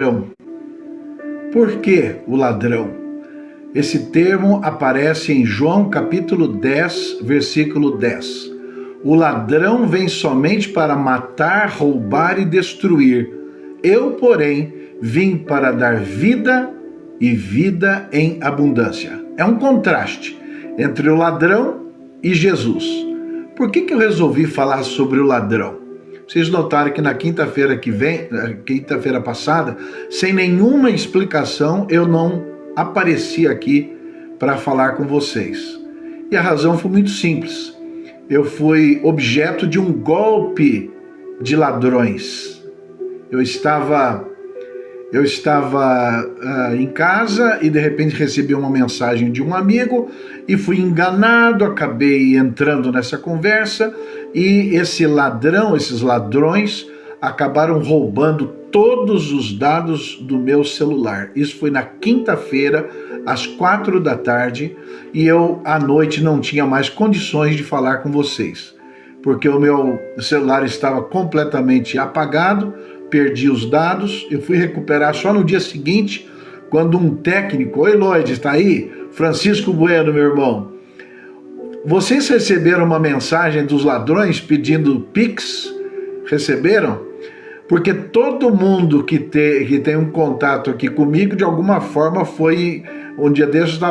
ladrão. Por que o ladrão? Esse termo aparece em João capítulo 10, versículo 10. O ladrão vem somente para matar, roubar e destruir. Eu, porém, vim para dar vida e vida em abundância. É um contraste entre o ladrão e Jesus. Por que eu resolvi falar sobre o ladrão? Vocês notaram que na quinta-feira passada, sem nenhuma explicação, eu não apareci aqui para falar com vocês. E a razão foi muito simples. Eu fui objeto de um golpe de ladrões. Eu estava em casa e de repente recebi uma mensagem de um amigo e fui enganado, acabei entrando nessa conversa e esses ladrões acabaram roubando todos os dados do meu celular. Isso foi na quinta-feira, às 4 da tarde, e eu à noite não tinha mais condições de falar com vocês, porque o meu celular estava completamente apagado, perdi os dados, eu fui recuperar só no dia seguinte, quando um técnico, oi Lloyd, está aí? Francisco Bueno, meu irmão. Vocês receberam uma mensagem dos ladrões pedindo Pix? Receberam? Porque todo mundo que tem um contato aqui comigo, de alguma forma foi... Um dia desses eu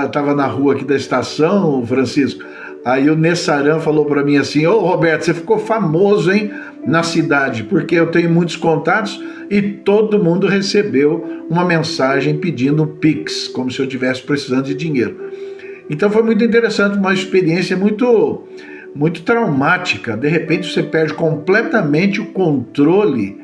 estava na rua aqui da estação, Francisco, aí o Nessaran falou para mim assim, ô Roberto, você ficou famoso, hein, na cidade, porque eu tenho muitos contatos e todo mundo recebeu uma mensagem pedindo Pix, como se eu estivesse precisando de dinheiro. Então foi muito interessante, uma experiência muito traumática. De repente você perde completamente o controle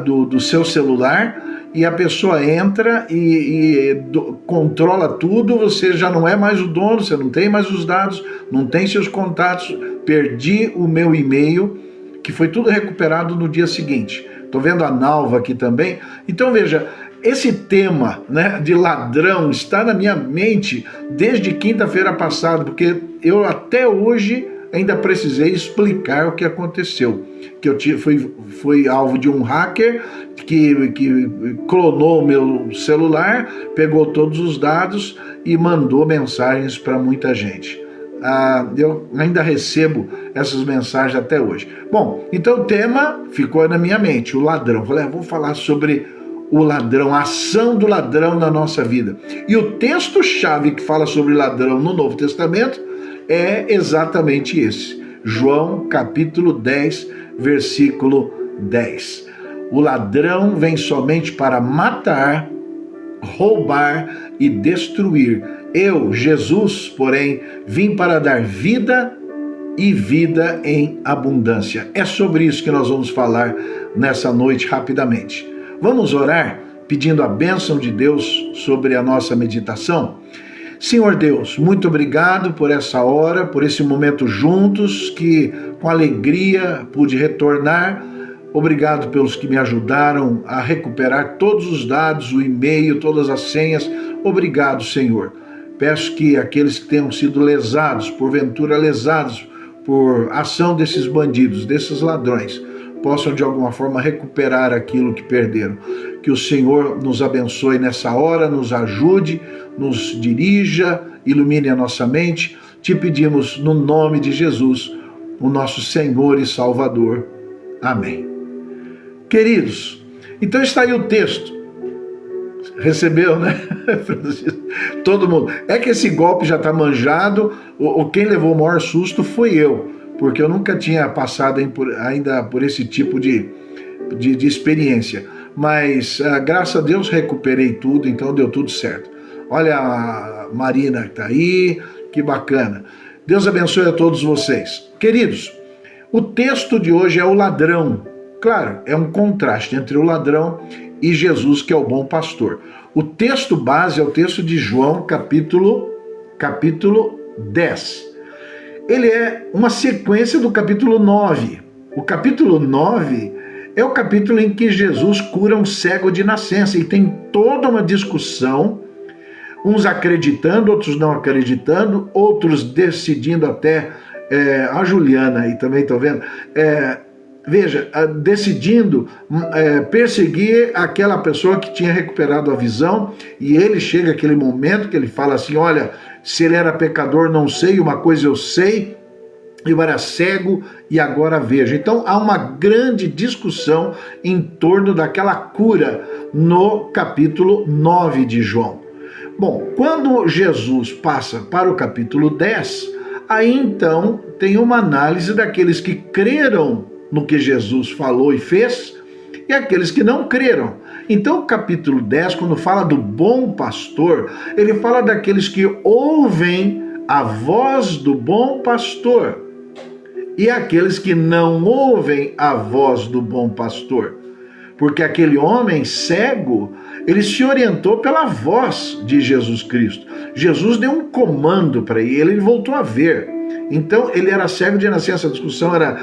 do seu celular e a pessoa entra e controla tudo, você já não é mais o dono, você não tem mais os dados, não tem seus contatos. Perdi o meu e-mail, que foi tudo recuperado no dia seguinte. Estou vendo a Nalva aqui também. Então veja, esse tema, né, de ladrão está na minha mente desde quinta-feira passada, porque eu até hoje ainda precisei explicar o que aconteceu. Que eu fui alvo de um hacker que clonou meu celular, pegou todos os dados e mandou mensagens para muita gente. Eu ainda recebo essas mensagens até hoje. Bom, então o tema ficou na minha mente, o ladrão. Falei, vou falar sobre o ladrão, a ação do ladrão na nossa vida. E o texto-chave que fala sobre ladrão no Novo Testamento é exatamente esse. João capítulo 10, versículo 10. O ladrão vem somente para matar, roubar e destruir. Eu, Jesus, porém, vim para dar vida e vida em abundância. É sobre isso que nós vamos falar nessa noite rapidamente. Vamos orar pedindo a bênção de Deus sobre a nossa meditação? Senhor Deus, muito obrigado por essa hora, por esse momento juntos, que com alegria pude retornar. Obrigado pelos que me ajudaram a recuperar todos os dados, o e-mail, todas as senhas. Obrigado, Senhor. Peço que aqueles que tenham sido lesados, porventura lesados por ação desses bandidos, desses ladrões, possam de alguma forma recuperar aquilo que perderam. Que o Senhor nos abençoe nessa hora, nos ajude, nos dirija, ilumine a nossa mente. Te pedimos no nome de Jesus, o nosso Senhor e Salvador. Amém. Queridos, então está aí o texto. Recebeu, né? Todo mundo. É que esse golpe já está manjado. Quem levou o maior susto foi eu, porque eu nunca tinha passado ainda por esse tipo de experiência. Mas, graças a Deus, recuperei tudo, então deu tudo certo. Olha a Marina que está aí, que bacana. Deus abençoe a todos vocês. Queridos, o texto de hoje é o ladrão. Claro, é um contraste entre o ladrão e Jesus, que é o bom pastor. O texto base é o texto de João, capítulo 10. Ele é uma sequência do capítulo 9. O capítulo 9 é o capítulo em que Jesus cura um cego de nascença e tem toda uma discussão, uns acreditando, outros não acreditando, outros decidindo até, a Juliana aí também, estou vendo, veja, decidindo perseguir aquela pessoa que tinha recuperado a visão, e ele chega aquele momento que ele fala assim, olha, se ele era pecador não sei, uma coisa eu sei, eu era cego e agora vejo. Então há uma grande discussão em torno daquela cura no capítulo 9 de João. Bom, quando Jesus passa para o capítulo 10, aí então tem uma análise daqueles que creram no que Jesus falou e fez e aqueles que não creram. Então o capítulo 10, quando fala do bom pastor, ele fala daqueles que ouvem a voz do bom pastor e aqueles que não ouvem a voz do bom pastor. Porque aquele homem cego, ele se orientou pela voz de Jesus Cristo. Jesus deu um comando para ele voltou a ver. Então ele era cego de nascença. A discussão era,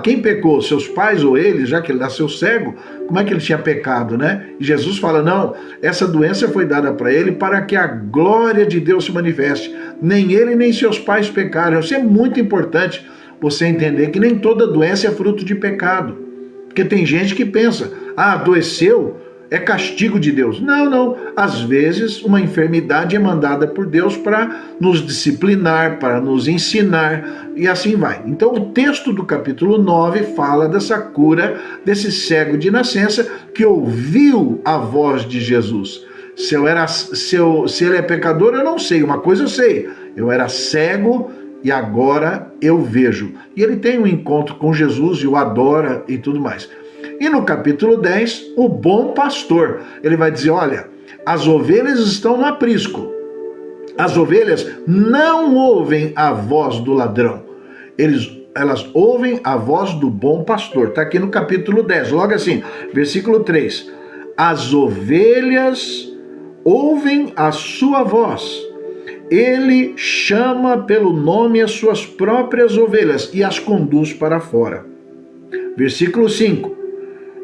quem pecou? Seus pais ou ele? Já que ele nasceu cego, como é que ele tinha pecado, né? E Jesus fala, não, essa doença foi dada para ele para que a glória de Deus se manifeste. Nem ele nem seus pais pecaram. Isso é muito importante, você entender que nem toda doença é fruto de pecado. Porque tem gente que pensa, adoeceu, é castigo de Deus. Não. Às vezes uma enfermidade é mandada por Deus para nos disciplinar, para nos ensinar, e assim vai. Então o texto do capítulo 9 fala dessa cura desse cego de nascença que ouviu a voz de Jesus. Se ele é pecador, eu não sei. Uma coisa eu sei, eu era cego e agora eu vejo. E ele tem um encontro com Jesus e o adora e tudo mais. E no capítulo 10, o bom pastor, ele vai dizer, olha, as ovelhas estão no aprisco. As ovelhas não ouvem a voz do ladrão. Elas ouvem a voz do bom pastor. Está aqui no capítulo 10, logo assim, versículo 3. As ovelhas ouvem a sua voz. Ele chama pelo nome as suas próprias ovelhas e as conduz para fora. Versículo 5.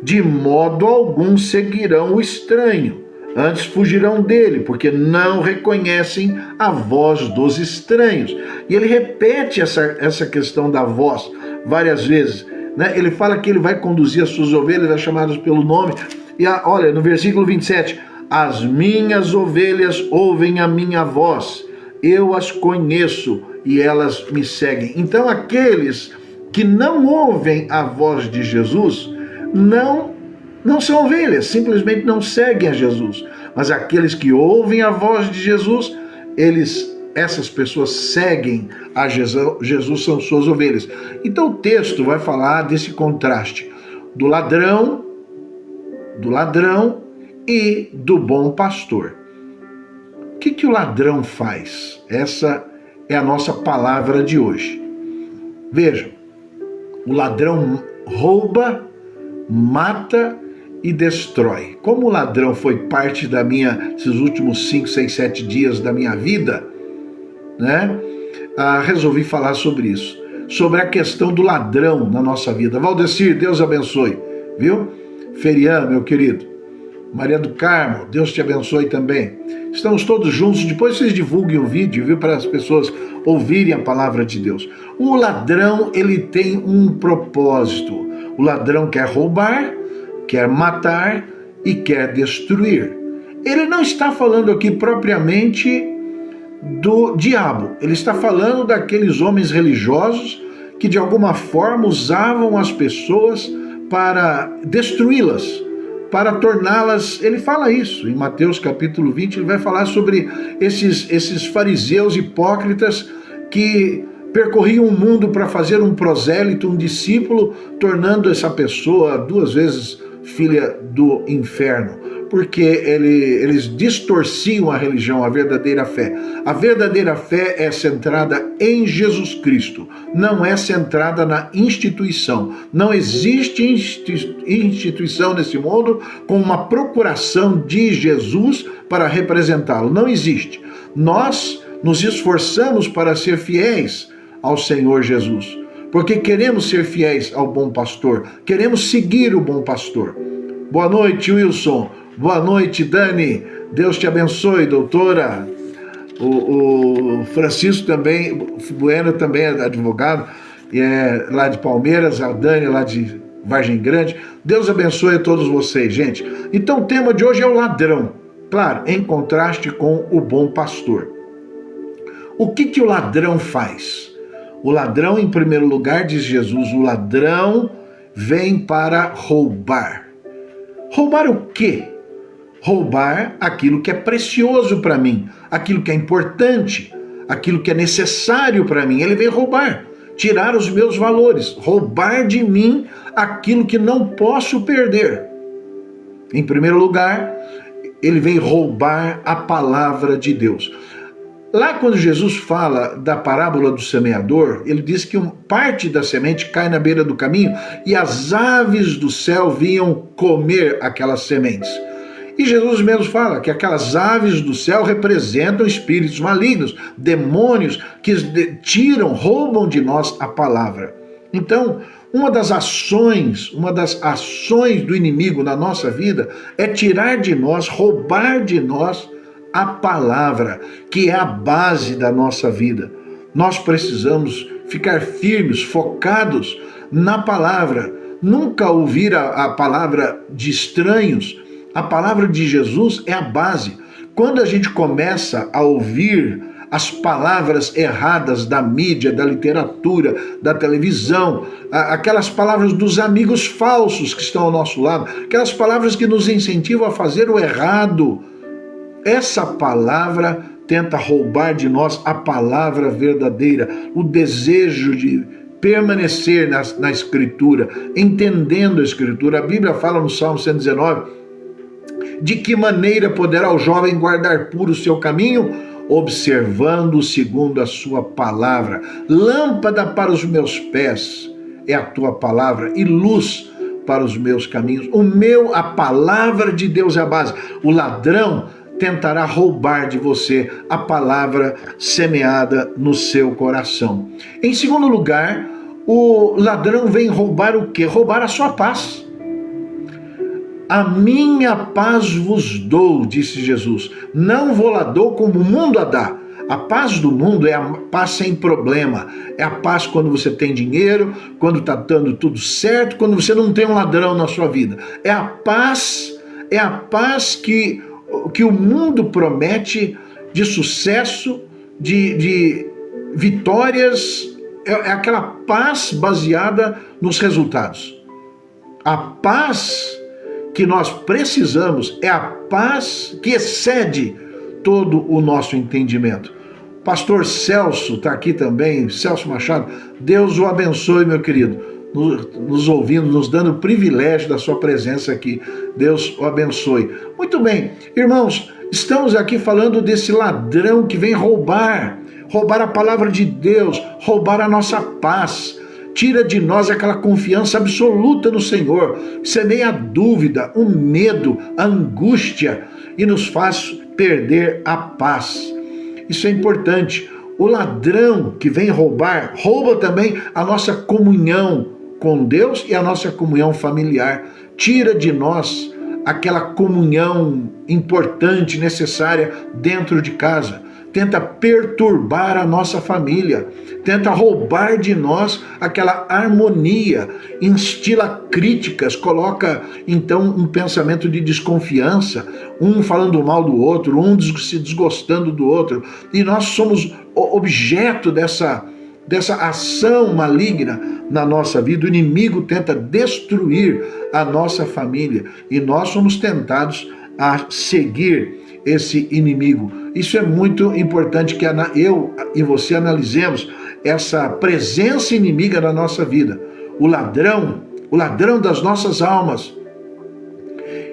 De modo algum seguirão o estranho, antes fugirão dele, porque não reconhecem a voz dos estranhos. E ele repete essa questão da voz várias vezes, né? Ele fala que ele vai conduzir as suas ovelhas, as chamadas pelo nome. E olha, no versículo 27, as minhas ovelhas ouvem a minha voz, eu as conheço e elas me seguem. Então aqueles que não ouvem a voz de Jesus não são ovelhas, simplesmente não seguem a Jesus. Mas aqueles que ouvem a voz de Jesus, essas pessoas seguem a Jesus, são suas ovelhas. Então o texto vai falar desse contraste do ladrão e do bom pastor. O que o ladrão faz? Essa é a nossa palavra de hoje. Vejam, o ladrão rouba, mata e destrói. Como o ladrão foi parte esses últimos 5, 6, 7 dias da minha vida, né? Resolvi falar sobre isso, sobre a questão do ladrão na nossa vida. Valdecir, Deus abençoe, viu? Ferian, meu querido. Maria do Carmo, Deus te abençoe também. Estamos todos juntos, depois vocês divulguem o vídeo, viu? Para as pessoas ouvirem a palavra de Deus. O ladrão, ele tem um propósito. O ladrão quer roubar, quer matar e quer destruir. Ele não está falando aqui propriamente do diabo. Ele está falando daqueles homens religiosos que de alguma forma usavam as pessoas para destruí-las, para torná-las... Ele fala isso em Mateus capítulo 20, ele vai falar sobre esses fariseus hipócritas que percorriam o mundo para fazer um prosélito, um discípulo, tornando essa pessoa 2 vezes filha do inferno, porque eles distorciam a religião, a verdadeira fé. A verdadeira fé é centrada em Jesus Cristo, não é centrada na instituição. Não existe instituição nesse mundo com uma procuração de Jesus para representá-lo. Não existe. Nós nos esforçamos para ser fiéis ao Senhor Jesus, porque queremos ser fiéis ao bom pastor, queremos seguir o bom pastor. Boa noite, Wilson. Boa noite, Dani. Deus te abençoe, doutora. O Francisco também, Bueno também é advogado, e é lá de Palmeiras, a Dani lá de Vargem Grande. Deus abençoe a todos vocês, gente. Então o tema de hoje é o ladrão. Claro, em contraste com o bom pastor. O que o ladrão faz? O ladrão, em primeiro lugar, diz Jesus, o ladrão vem para roubar. Roubar o quê? Roubar aquilo que é precioso para mim, aquilo que é importante, aquilo que é necessário para mim. Ele vem roubar, tirar os meus valores, roubar de mim aquilo que não posso perder. Em primeiro lugar, ele vem roubar a palavra de Deus. Lá quando Jesus fala da parábola do semeador, ele diz que parte da semente cai na beira do caminho e as aves do céu vinham comer aquelas sementes. E Jesus mesmo fala que aquelas aves do céu representam espíritos malignos, demônios que tiram, roubam de nós a palavra. Então, uma das ações do inimigo na nossa vida é tirar de nós, roubar de nós a palavra, que é a base da nossa vida. Nós precisamos ficar firmes, focados na palavra, nunca ouvir a palavra de estranhos. A palavra de Jesus é a base. Quando a gente começa a ouvir as palavras erradas da mídia, da literatura, da televisão, aquelas palavras dos amigos falsos que estão ao nosso lado, aquelas palavras que nos incentivam a fazer o errado, essa palavra tenta roubar de nós a palavra verdadeira, o desejo de permanecer na Escritura, entendendo a Escritura. A Bíblia fala no Salmo 119, de que maneira poderá o jovem guardar puro o seu caminho? Observando segundo a sua palavra. Lâmpada para os meus pés é a tua palavra e luz para os meus caminhos. A palavra de Deus é a base. O ladrão tentará roubar de você a palavra semeada no seu coração. Em segundo lugar, o ladrão vem roubar o quê? Roubar a sua paz. A minha paz vos dou, disse Jesus. Não vou lá dou como o mundo a dá. A paz do mundo é a paz sem problema. É a paz quando você tem dinheiro, quando está dando tudo certo, quando você não tem um ladrão na sua vida. É a paz que o mundo promete de sucesso, de vitórias. É aquela paz baseada nos resultados. A paz que nós precisamos é a paz que excede todo o nosso entendimento. Pastor Celso está aqui também, Celso Machado. Deus o abençoe, meu querido, nos ouvindo, nos dando o privilégio da sua presença aqui. Deus o abençoe. Muito bem, irmãos, estamos aqui falando desse ladrão que vem roubar a palavra de Deus, roubar a nossa paz. Tira de nós aquela confiança absoluta no Senhor, semeia a dúvida, o medo, a angústia e nos faz perder a paz. Isso é importante. O ladrão que vem roubar, rouba também a nossa comunhão com Deus e a nossa comunhão familiar. Tira de nós aquela comunhão importante, necessária dentro de casa. Tenta perturbar a nossa família, tenta roubar de nós aquela harmonia, instila críticas, coloca então um pensamento de desconfiança, um falando mal do outro, um se desgostando do outro, e nós somos objeto dessa ação maligna na nossa vida. O inimigo tenta destruir a nossa família e nós somos tentados a seguir esse inimigo. Isso é muito importante que eu e você analisemos essa presença inimiga na nossa vida. O ladrão das nossas almas,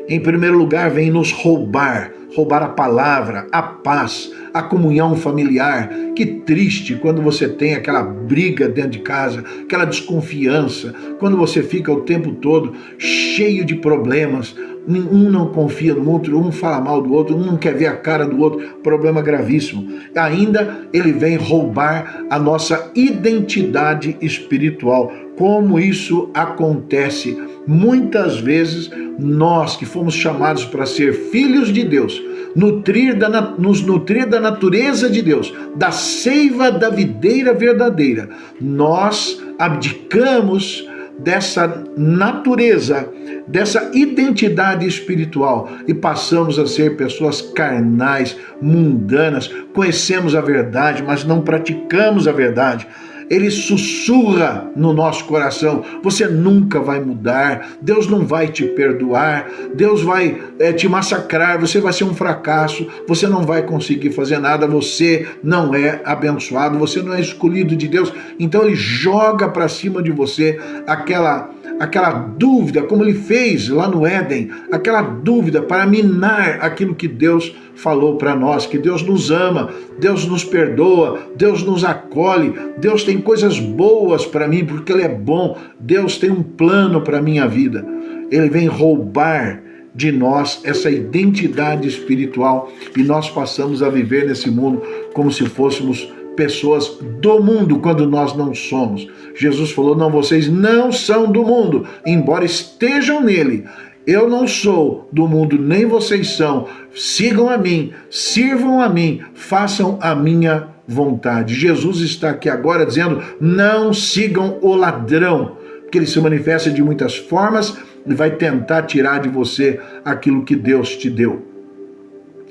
em primeiro lugar, vem nos roubar a palavra, a paz, a comunhão familiar. Que triste quando você tem aquela briga dentro de casa, aquela desconfiança, quando você fica o tempo todo cheio de problemas, um não confia no outro, um fala mal do outro, um não quer ver a cara do outro, problema gravíssimo. Ainda ele vem roubar a nossa identidade espiritual. Como isso acontece? Muitas vezes nós que fomos chamados para ser filhos de Deus, nos nutrir da natureza de Deus, da seiva da videira verdadeira, nós abdicamos dessa natureza, dessa identidade espiritual e passamos a ser pessoas carnais, mundanas, conhecemos a verdade, mas não praticamos a verdade. Ele sussurra no nosso coração: você nunca vai mudar, Deus não vai te perdoar, Deus vai te massacrar, você vai ser um fracasso, você não vai conseguir fazer nada, você não é abençoado, você não é escolhido de Deus. Então ele joga para cima de você aquela dúvida, como ele fez lá no Éden, aquela dúvida para minar aquilo que Deus falou para nós, que Deus nos ama, Deus nos perdoa, Deus nos acolhe, Deus tem coisas boas para mim, porque Ele é bom, Deus tem um plano para a minha vida. Ele vem roubar de nós essa identidade espiritual e nós passamos a viver nesse mundo como se fôssemos pessoas do mundo, quando nós não somos. Jesus falou: não, vocês não são do mundo, embora estejam nele. Eu não sou do mundo, nem vocês são. Sigam a mim, sirvam a mim, façam a minha vontade. Jesus está aqui agora dizendo: não sigam o ladrão, porque ele se manifesta de muitas formas e vai tentar tirar de você aquilo que Deus te deu.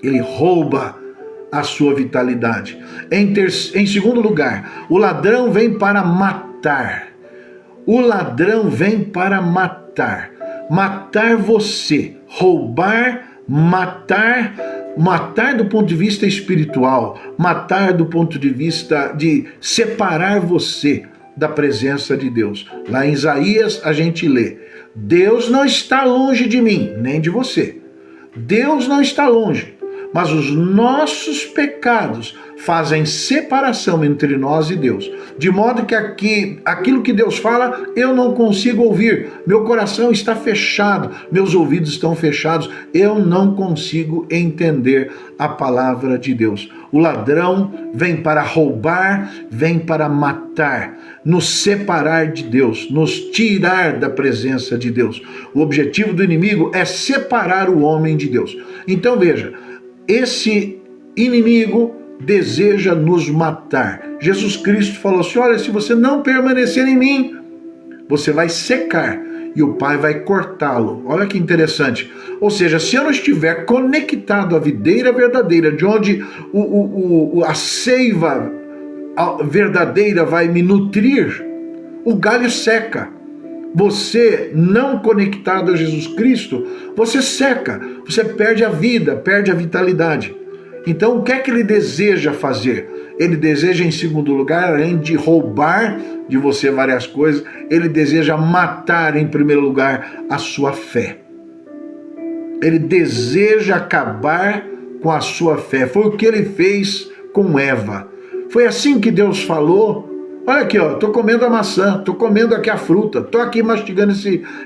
Ele rouba a sua vitalidade. Em segundo lugar, o ladrão vem para matar. O ladrão vem para matar. Matar você, roubar, matar do ponto de vista espiritual, matar do ponto de vista de separar você da presença de Deus. Lá em Isaías a gente lê: Deus não está longe de mim, nem de você. Deus não está longe, mas os nossos pecados fazem separação entre nós e Deus, de modo que aquilo que Deus fala eu não consigo ouvir, meu coração está fechado, meus ouvidos estão fechados, eu não consigo entender a palavra de Deus. O ladrão vem para roubar, vem para matar, nos separar de Deus, nos tirar da presença de Deus. O objetivo do inimigo é separar o homem de Deus. Então veja, esse inimigo deseja nos matar. Jesus Cristo falou assim: olha, se você não permanecer em mim, você vai secar e o Pai vai cortá-lo. Olha que interessante. Ou seja, se eu não estiver conectado à videira verdadeira, de onde a seiva verdadeira vai me nutrir, o galho seca. Você não conectado a Jesus Cristo, você seca, você perde a vida, perde a vitalidade. Então o que é que ele deseja fazer? Ele deseja, em segundo lugar, além de roubar de você várias coisas, ele deseja matar, em primeiro lugar, a sua fé. Ele deseja acabar com a sua fé. Foi o que ele fez com Eva. Foi assim que Deus falou: olha aqui, ó, estou comendo a maçã, estou comendo aqui a fruta, estou aqui mastigando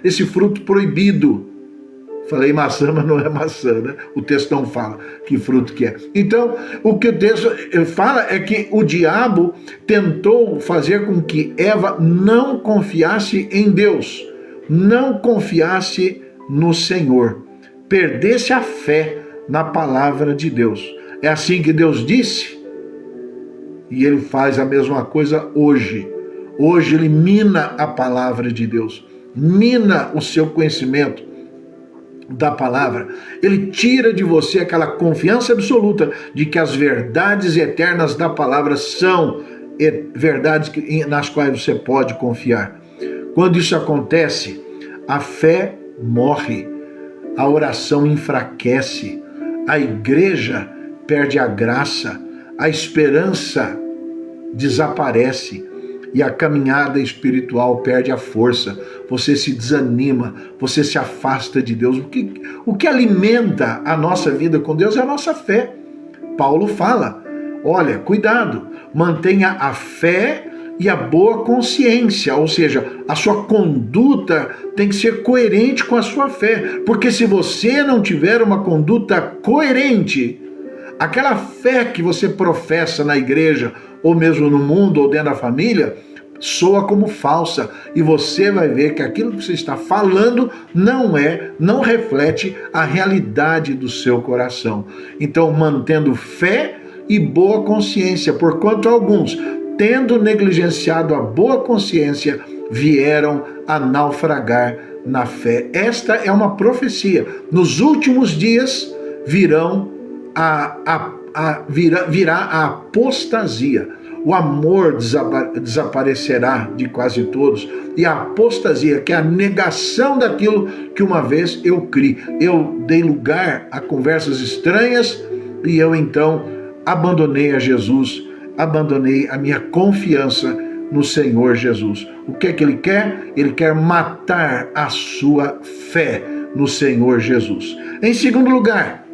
esse fruto proibido. Falei maçã, mas não é maçã, né? O texto não fala que fruto que é. Então, o que o texto fala é que o diabo tentou fazer com que Eva não confiasse em Deus, não confiasse no Senhor, perdesse a fé na palavra de Deus. É assim que Deus disse, e ele faz a mesma coisa hoje. Hoje ele mina a palavra de Deus, mina o seu conhecimento da palavra. Ele tira de você aquela confiança absoluta de que as verdades eternas da palavra são verdades nas quais você pode confiar. Quando isso acontece, a fé morre, a oração enfraquece, a igreja perde a graça, a esperança desaparece e a caminhada espiritual perde a força. Você se desanima, você se afasta de Deus. O que alimenta a nossa vida com Deus é a nossa fé. Paulo fala: olha, cuidado, mantenha a fé e a boa consciência, ou seja, a sua conduta tem que ser coerente com a sua fé, porque se você não tiver uma conduta coerente, aquela fé que você professa na igreja, ou mesmo no mundo, ou dentro da família, soa como falsa, e você vai ver que aquilo que você está falando não reflete a realidade do seu coração. Então, mantendo fé e boa consciência, porquanto alguns, tendo negligenciado a boa consciência, vieram a naufragar na fé. Esta é uma profecia. Nos últimos dias virá a apostasia. O amor desaparecerá de quase todos. E a apostasia, que é a negação daquilo que uma vez eu criei. Eu dei lugar a conversas estranhas e eu então abandonei a Jesus, abandonei a minha confiança no Senhor Jesus. O que é que ele quer? Ele quer matar a sua fé no Senhor Jesus. Em segundo lugar,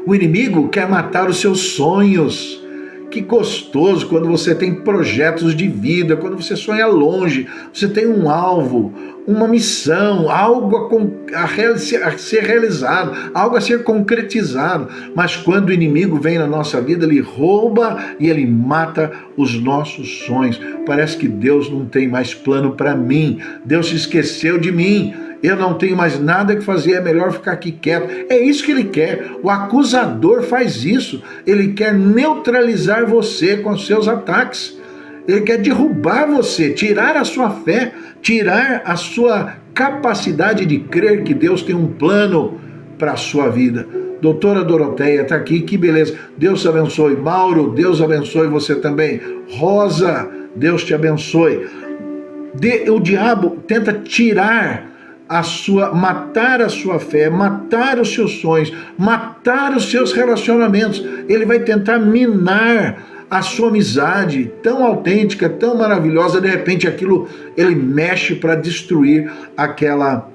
o inimigo quer matar os seus sonhos. Que gostoso quando você tem projetos de vida, quando você sonha longe, você tem um alvo, uma missão, algo a ser realizado, algo a ser concretizado. Mas quando o inimigo vem na nossa vida, ele rouba e ele mata os nossos sonhos. Parece que Deus não tem mais plano para mim, Deus se esqueceu de mim. Eu não tenho mais nada que fazer, é melhor ficar aqui quieto. É isso que ele quer. O acusador faz isso. Ele quer neutralizar você com os seus ataques. Ele quer derrubar você, tirar a sua fé, tirar a sua capacidade de crer que Deus tem um plano para a sua vida. Doutora Doroteia está aqui, que beleza. Deus te abençoe. Mauro, Deus abençoe você também. Rosa, Deus te abençoe. O diabo tenta matar a sua fé, matar os seus sonhos, matar os seus relacionamentos. Ele vai tentar minar a sua amizade tão autêntica, tão maravilhosa. De repente aquilo ele mexe para destruir aquela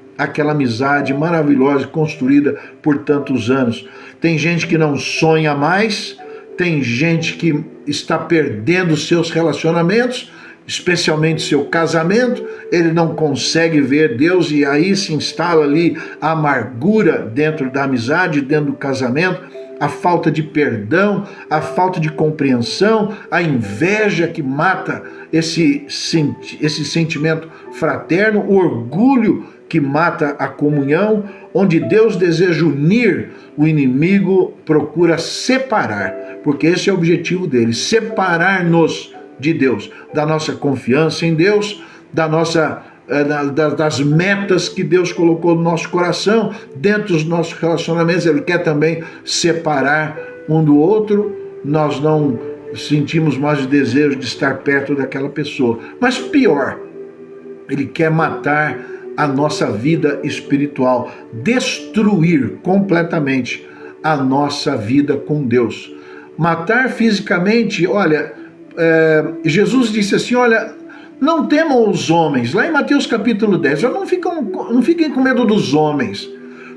amizade maravilhosa construída por tantos anos. Tem gente que não sonha mais, tem gente que está perdendo seus relacionamentos, especialmente seu casamento. Ele não consegue ver Deus e aí se instala ali a amargura dentro da amizade, dentro do casamento, a falta de perdão, a falta de compreensão, a inveja que mata esse sentimento fraterno, o orgulho que mata a comunhão. Onde Deus deseja unir, o inimigo procura separar, porque esse é o objetivo dele, separar-nos de Deus, da nossa confiança em Deus, das metas que Deus colocou no nosso coração, dentro dos nossos relacionamentos. Ele quer também separar um do outro. Nós não sentimos mais o desejo de estar perto daquela pessoa. Mas pior, ele quer matar a nossa vida espiritual, destruir completamente a nossa vida com Deus. Matar fisicamente, olha, Jesus disse assim, olha, não temam os homens, lá em Mateus capítulo 10, não fiquem com medo dos homens,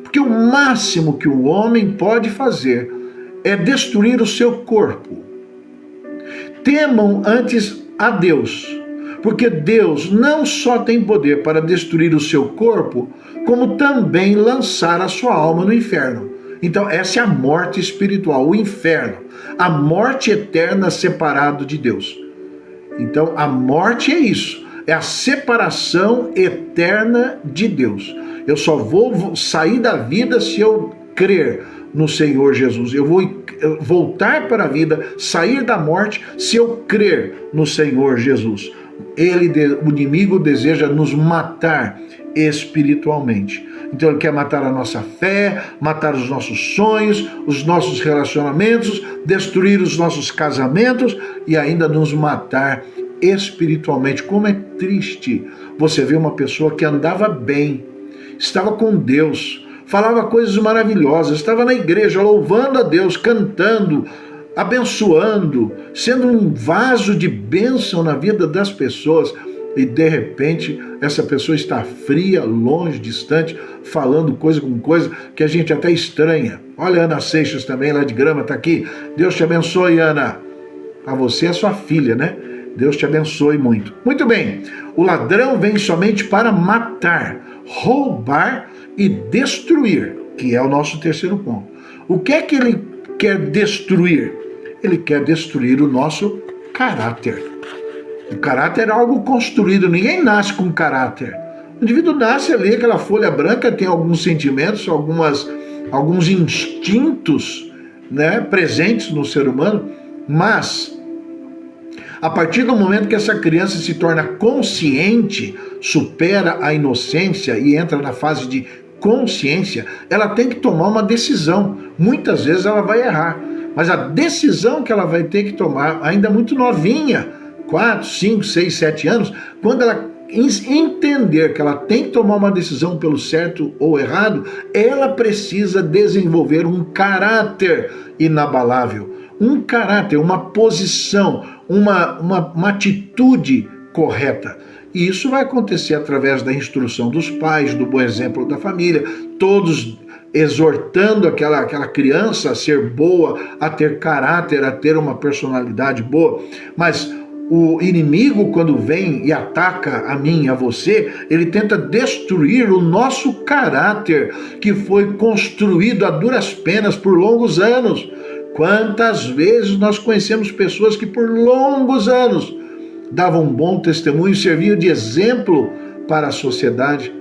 porque o máximo que o homem pode fazer é destruir o seu corpo. Temam antes a Deus, porque Deus não só tem poder para destruir o seu corpo, como também lançar a sua alma no inferno. Então essa é a morte espiritual, o inferno, a morte eterna separado de Deus. Então a morte é isso, é a separação eterna de Deus. Eu só vou sair da vida se eu crer no Senhor Jesus. Eu vou voltar para a vida, sair da morte, se eu crer no Senhor Jesus. O inimigo deseja nos matar espiritualmente. Então ele quer matar a nossa fé, matar os nossos sonhos, os nossos relacionamentos, destruir os nossos casamentos e ainda nos matar espiritualmente. Como é triste você ver uma pessoa que andava bem, estava com Deus, falava coisas maravilhosas, estava na igreja louvando a Deus, cantando, abençoando, sendo um vaso de bênção na vida das pessoas. E de repente essa pessoa está fria, longe, distante, falando coisa com coisa que a gente até estranha. Olha a Ana Seixas também, lá de Grama, está aqui. Deus te abençoe, Ana. A você é sua filha, né? Deus te abençoe muito. Muito bem, o ladrão vem somente para matar, roubar e destruir, que é o nosso terceiro ponto. O que é que ele quer destruir? Ele quer destruir o nosso caráter. O caráter é algo construído, ninguém nasce com caráter. O indivíduo nasce ali, aquela folha branca, tem alguns sentimentos, alguns instintos, né, presentes no ser humano, mas A partir do momento que essa criança se torna consciente, supera a inocência e entra na fase de consciência, ela tem que tomar uma decisão. Muitas vezes ela vai errar, mas a decisão que ela vai ter que tomar, ainda muito novinha, 4, 5, 6, 7 anos, quando ela entender que ela tem que tomar uma decisão pelo certo ou errado, ela precisa desenvolver um caráter inabalável, um caráter, uma posição, uma atitude correta. E isso vai acontecer através da instrução dos pais, do bom exemplo da família, todos exortando aquela criança a ser boa, a ter caráter, a ter uma personalidade boa. Mas o inimigo, quando vem e ataca a mim e a você, ele tenta destruir o nosso caráter, que foi construído a duras penas por longos anos. Quantas vezes nós conhecemos pessoas que por longos anos davam um bom testemunho, serviam de exemplo para a sociedade,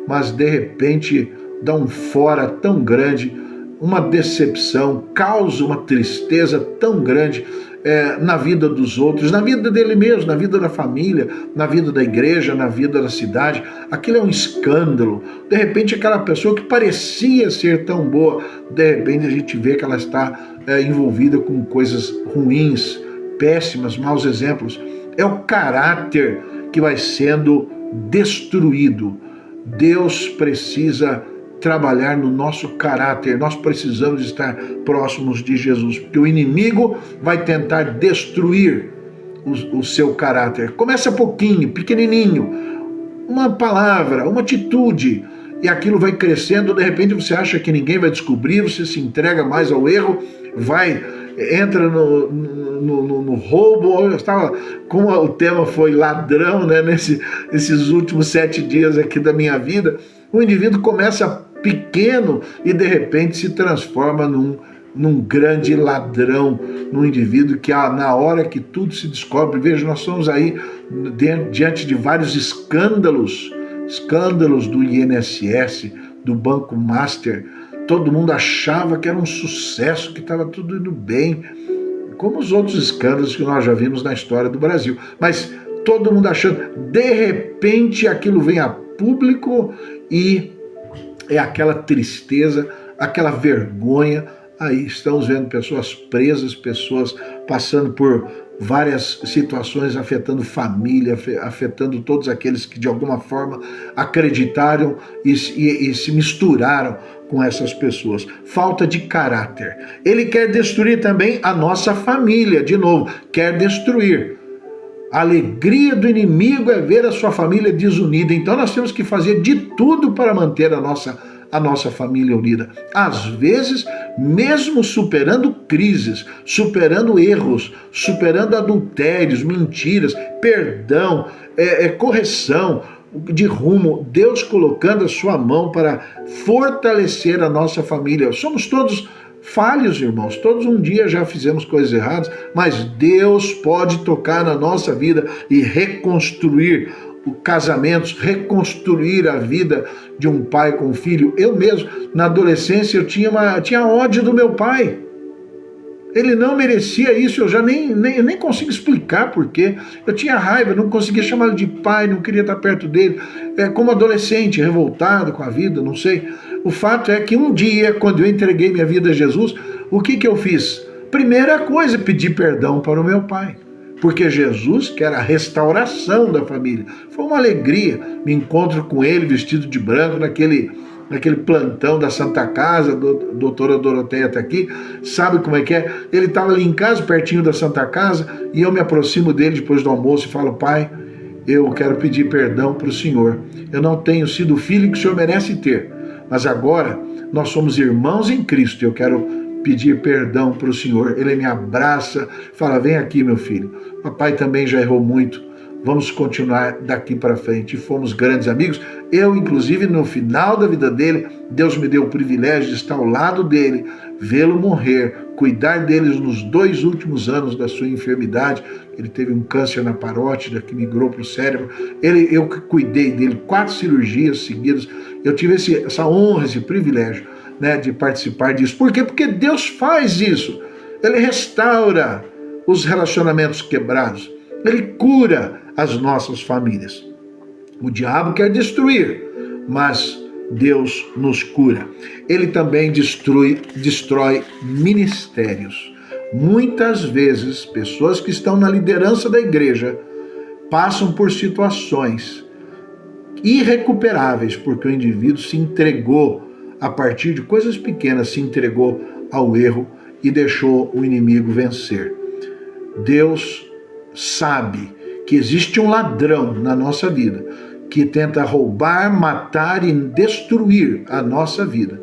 mas de repente dá um fora tão grande, uma decepção, causa uma tristeza tão grande na vida dos outros, na vida dele mesmo, na vida da família, na vida da igreja, na vida da cidade. Aquilo é um escândalo. De repente aquela pessoa que parecia ser tão boa, de repente a gente vê que ela está envolvida com coisas ruins, péssimas, maus exemplos. É o caráter que vai sendo destruído. Deus precisa trabalhar no nosso caráter. Nós precisamos estar próximos de Jesus, porque o inimigo vai tentar destruir o seu caráter. Começa pouquinho, pequenininho, uma palavra, uma atitude, e aquilo vai crescendo. De repente você acha que ninguém vai descobrir, você se entrega mais ao erro, entra no roubo. Eu estava, como o tema foi ladrão, né, nesses últimos 7 dias aqui da minha vida, o indivíduo começa pequeno e de repente se transforma num grande ladrão, num indivíduo que na hora que tudo se descobre, veja, nós estamos aí diante de vários escândalos do INSS, do Banco Master. Todo mundo achava que era um sucesso, que estava tudo indo bem, como os outros escândalos que nós já vimos na história do Brasil. Mas todo mundo achando, de repente aquilo vem a público e é aquela tristeza, aquela vergonha. Aí estamos vendo pessoas presas, pessoas passando por várias situações, afetando família, afetando todos aqueles que de alguma forma acreditaram e se misturaram com essas pessoas. Falta de caráter. Ele quer destruir também a nossa família, de novo, quer destruir. A alegria do inimigo é ver a sua família desunida. Então nós temos que fazer de tudo para manter a nossa família unida. Às vezes, mesmo superando crises, superando erros, superando adultérios, mentiras, perdão, correção de rumo, Deus colocando a sua mão para fortalecer a nossa família. Somos todos falhos, irmãos, todos um dia já fizemos coisas erradas, mas Deus pode tocar na nossa vida e reconstruir casamentos, reconstruir a vida de um pai com um filho. Eu mesmo, na adolescência, eu tinha ódio do meu pai. Ele não merecia isso, eu já nem consigo explicar porquê. Eu tinha raiva, não conseguia chamá-lo de pai, não queria estar perto dele. Como adolescente, revoltado com a vida, não sei. O fato é que um dia, quando eu entreguei minha vida a Jesus, o que eu fiz? Primeira coisa, pedi perdão para o meu pai. Porque Jesus quer a restauração da família. Foi uma alegria, me encontro com ele vestido de branco naquele plantão da Santa Casa. A doutora Doroteia está aqui, sabe como é que é? Ele estava ali em casa, pertinho da Santa Casa, e eu me aproximo dele depois do almoço e falo: pai, eu quero pedir perdão para o senhor. Eu não tenho sido o filho que o senhor merece ter, mas agora nós somos irmãos em Cristo e eu quero pedir perdão para o senhor. Ele me abraça, fala: vem aqui, meu filho, papai também já errou muito, vamos continuar daqui para frente. E fomos grandes amigos. Eu, inclusive, no final da vida dele, Deus me deu o privilégio de estar ao lado dele, vê-lo morrer, cuidar dele nos 2 últimos anos da sua enfermidade. Ele teve um câncer na parótida que migrou para o cérebro. Eu cuidei dele, 4 cirurgias seguidas. Eu tive essa honra, esse privilégio, né, de participar disso. Por quê? Porque Deus faz isso. Ele restaura os relacionamentos quebrados. Ele cura as nossas famílias. O diabo quer destruir, mas Deus nos cura. Ele também destrói ministérios. Muitas vezes, pessoas que estão na liderança da igreja passam por situações irrecuperáveis, porque o indivíduo se entregou, a partir de coisas pequenas, se entregou ao erro e deixou o inimigo vencer. Deus sabe que existe um ladrão na nossa vida, que tenta roubar, matar e destruir a nossa vida.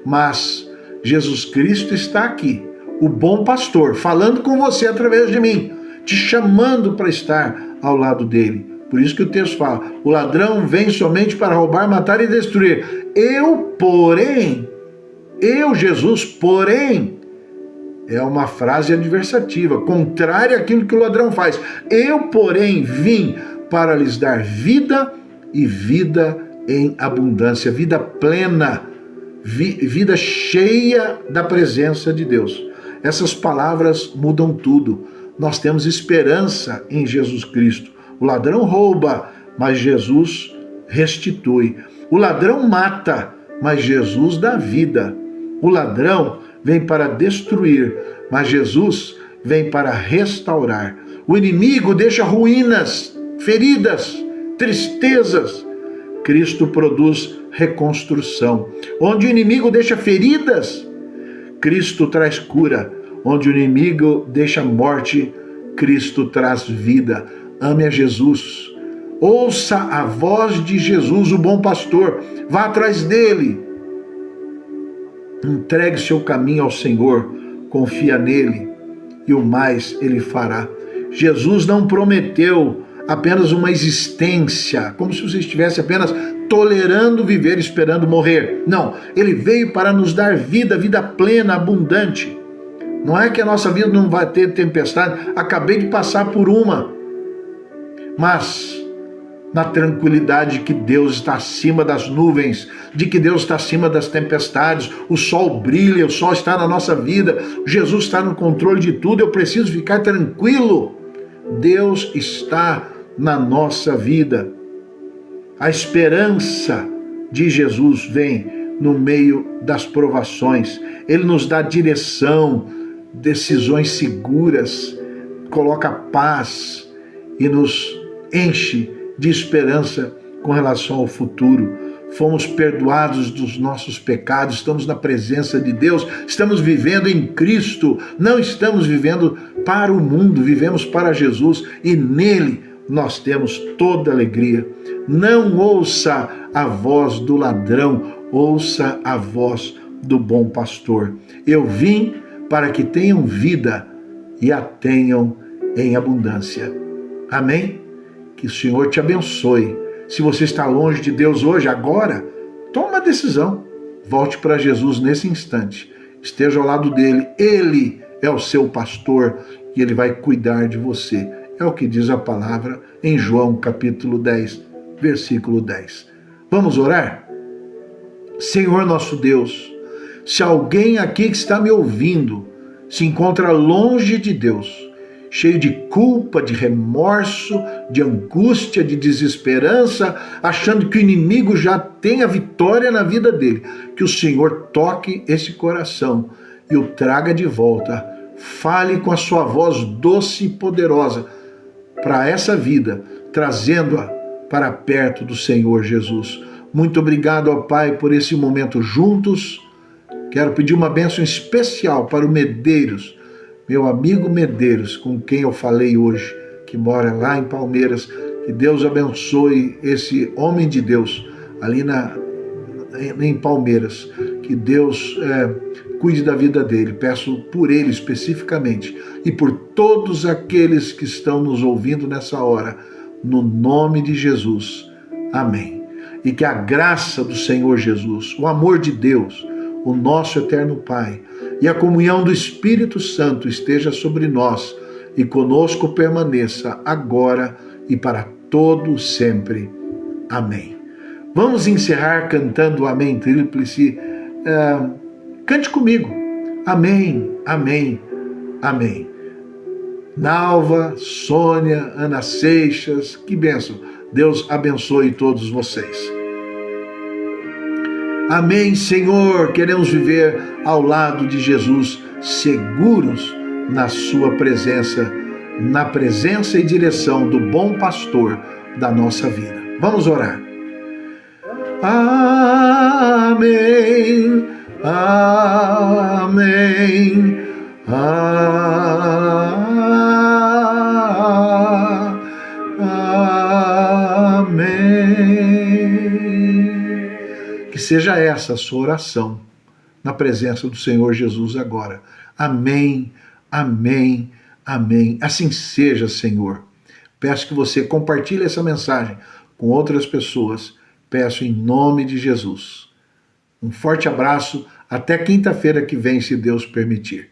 Mas Jesus Cristo está aqui, o bom pastor, falando com você através de mim, te chamando para estar ao lado dele. Por isso que o texto fala, o ladrão vem somente para roubar, matar e destruir. Jesus, porém, é uma frase adversativa, contrária àquilo que o ladrão faz. Eu, porém, vim para lhes dar vida e vida em abundância, vida plena, vida cheia da presença de Deus. Essas palavras mudam tudo. Nós temos esperança em Jesus Cristo. O ladrão rouba, mas Jesus restitui. O ladrão mata, mas Jesus dá vida. O ladrão vem para destruir, mas Jesus vem para restaurar. O inimigo deixa ruínas, feridas, tristezas. Cristo produz reconstrução. Onde o inimigo deixa feridas, Cristo traz cura. Onde o inimigo deixa morte, Cristo traz vida. Ame a Jesus. Ouça a voz de Jesus, o bom pastor. Vá atrás dele. Entregue seu caminho ao Senhor. Confia nele e o mais ele fará. Jesus não prometeu apenas uma existência, como se você estivesse apenas tolerando viver, esperando morrer. Não, ele veio para nos dar vida, vida plena, abundante. Não é que a nossa vida não vai ter tempestade, acabei de passar por uma, mas na tranquilidade que Deus está acima das nuvens, de que Deus está acima das tempestades, o sol brilha, o sol está na nossa vida, Jesus está no controle de tudo, eu preciso ficar tranquilo. Deus está na nossa vida. A esperança de Jesus vem no meio das provações. Ele nos dá direção, decisões seguras, coloca paz e nos enche de esperança com relação ao futuro. Fomos perdoados dos nossos pecados, estamos na presença de Deus, estamos vivendo em Cristo, não estamos vivendo para o mundo, vivemos para Jesus e nele nós temos toda alegria. Não ouça a voz do ladrão, ouça a voz do bom pastor. Eu vim para que tenham vida e a tenham em abundância. Amém? Que o Senhor te abençoe. Se você está longe de Deus hoje, agora, toma uma decisão. Volte para Jesus nesse instante. Esteja ao lado dele. Ele é o seu pastor e ele vai cuidar de você. É o que diz a palavra em João capítulo 10, versículo 10. Vamos orar? Senhor nosso Deus, se alguém aqui que está me ouvindo se encontra longe de Deus, cheio de culpa, de remorso, de angústia, de desesperança, achando que o inimigo já tem a vitória na vida dele, que o Senhor toque esse coração e o traga de volta. Fale com a sua voz doce e poderosa para essa vida, trazendo-a para perto do Senhor Jesus. Muito obrigado, ó Pai, por esse momento juntos. Quero pedir uma bênção especial para o Medeiros, meu amigo Medeiros, com quem eu falei hoje, que mora lá em Palmeiras. Que Deus abençoe esse homem de Deus ali em Palmeiras. Que Deus cuide da vida dele. Peço por ele especificamente e por todos aqueles que estão nos ouvindo nessa hora, no nome de Jesus. Amém. E que a graça do Senhor Jesus, o amor de Deus, o nosso eterno Pai, e a comunhão do Espírito Santo esteja sobre nós e conosco permaneça agora e para todo sempre. Amém. Vamos encerrar cantando o Amém Tríplice. Cante comigo. Amém, amém, amém. Nalva, Sônia, Ana Seixas, que bênção. Deus abençoe todos vocês. Amém, Senhor. Queremos viver ao lado de Jesus, seguros na sua presença, na presença e direção do bom pastor da nossa vida. Vamos orar. Amém, amém, amém. Que seja essa a sua oração na presença do Senhor Jesus agora. Amém, amém, amém. Assim seja, Senhor. Peço que você compartilhe essa mensagem com outras pessoas. Peço em nome de Jesus. Um forte abraço. Até quinta-feira que vem, se Deus permitir.